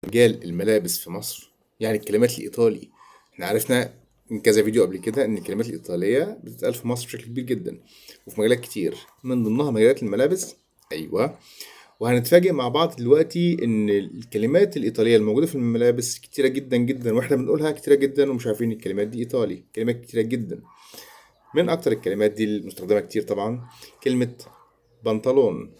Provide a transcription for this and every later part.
مجال الملابس في مصر، يعني الكلمات الإيطالي. احنا عرفنا من كذا فيديو قبل كده إن الكلمات الإيطالية بتتقال في مصر بشكل كبير جدا وفي مجالات كتير، من ضمنها مجالات الملابس. أيوه. وهنتفاجئ مع بعض دلوقتي إن الكلمات الإيطالية الموجودة في الملابس كتيرة جدا جدا، وإحنا بنقولها كتيرة جدا ومش عارفين الكلمات دي إيطالي. كلمات كتيرة جدا. من أكتر الكلمات دي المستخدمة كتير طبعا كلمة بنطلون.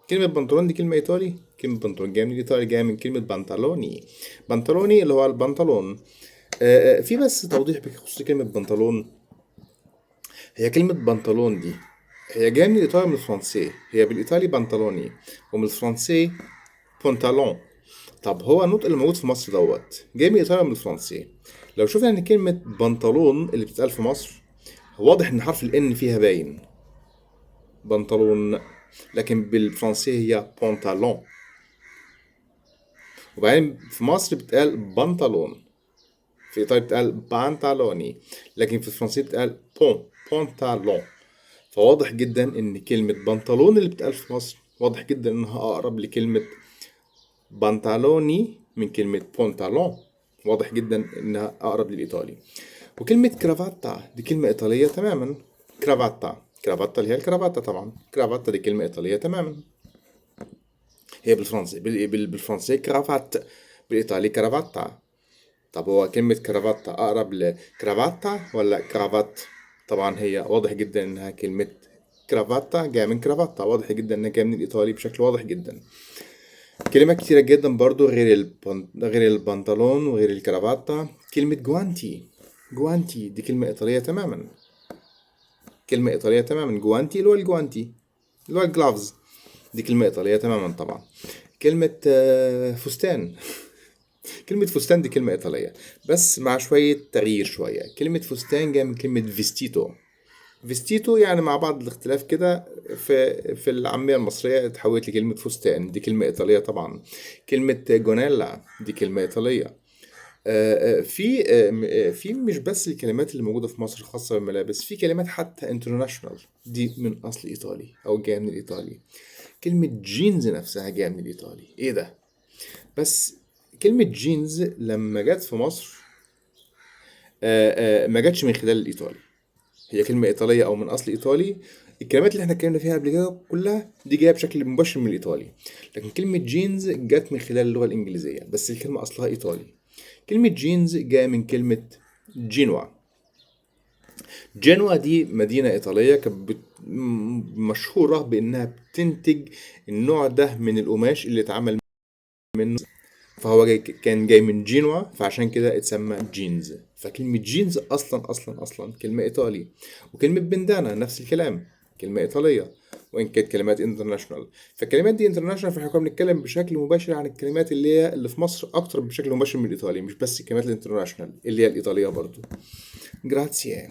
كلمة بنطلون دي كلمة إيطالي. كلمة بنطلون جاية من الإيطالي، جاية من كلمة بنطلوني. بنطلوني اللي هو البنطلون. في بس توضيح بخصوص كلمة بنطلون. هي كلمة بنطلون دي هي جاية من الإيطالي، من الفرنسي. هي بالإيطالي بنطلوني، ومن الفرنسي بنطلون. طب هو النطق اللي موجود في مصر دوت جاي من الإيطالي ومن الفرنسي. لو شفنا إن كلمة بنطلون اللي بتتقال في مصر، واضح إن حرف الإن فيها باين بنطلون، لكن بالفرنسي هي بنطلون. وبعدين في مصر بتقال بنطلون، في إيطاليا بتقال بانتالوني، لكن في الفرنسية بتقال بونتالون. فواضح جدا إن كلمة بنطلون اللي بتقال في مصر واضح جدا إنها أقرب لكلمة بنطالوني من كلمة بونتالون. واضح جدا إنها أقرب للإيطالي. وكلمة كرافاتا دي كلمة إيطالية تماما. كرافاتا اللي هي الكرافاتا، طبعا كرافاتا دي كلمة إيطالية تماما. هي بالفرنسي بالفرنسي كرافات، بالإيطالي كرافاتا. طب هو كلمة كرافاتا أقرب لكرافاتا ولا كرافات؟ طبعا هي واضح جدا إنها كلمة كرافاتا جاية من كرافاتا. واضح جدا إنها جاية من الإيطالي بشكل واضح جدا. كلمات كتيرة جدا برضو غير البنطلون وغير الكرافاتا. كلمة جوانتي. جوانتي دي كلمة إيطالية تماما. كلمة إيطالية تماما. جوانتي اللي هو الجوانتي اللي هو الجلافز. دي كلمة إيطالية تماما طبعا. كلمة فستان. كلمة فستان دي كلمة إيطالية بس مع شوية تغيير. شوية كلمة فستان جاية من كلمة فيستيتو. فيستيتو يعني مع بعض الاختلاف كده في العامية المصرية اتحولت لكلمة فستان. دي كلمة إيطالية طبعا. كلمة جونيلا دي كلمة إيطالية. في مش بس الكلمات اللي موجودة في مصر خاصة بالملابس، في كلمات حتى انترناشونال دي من أصل إيطالي أو جاية من الإيطالي. كلمة جينز نفسها جاية من الإيطالي. إيه ده؟ بس كلمة جينز لما جت في مصر ما جاتش من خلال الإيطالي. هي كلمة إيطالية أو من أصل إيطالي. الكلمات اللي احنا اتكلمنا فيها قبل كده كلها دي جاية بشكل مباشر من الإيطالي. لكن كلمة جينز جت من خلال اللغة الإنجليزية، بس الكلمة أصلها إيطالي. كلمة جينز جاية من كلمة جينوا. جنوة دي مدينة إيطالية كانت مشهورة بإنها بتنتج النوع ده من القماش اللي اتعمل منه. فهو كان جاي من جينوا، فعشان كده اتسمى جينز. فكلمة جينز أصلا كلمة إيطالي. وكلمة بندانا نفس الكلام، كلمة إيطالية وإن كانت كلمات انترناشونال. فالكلمات دي انترناشونال، فاحنا كنا بنتكلم بشكل مباشر عن الكلمات اللي في مصر أكتر بشكل مباشر من الإيطالي، مش بس الكلمات الانترناشونال اللي هي الإيطالية برضو. جراتسيه.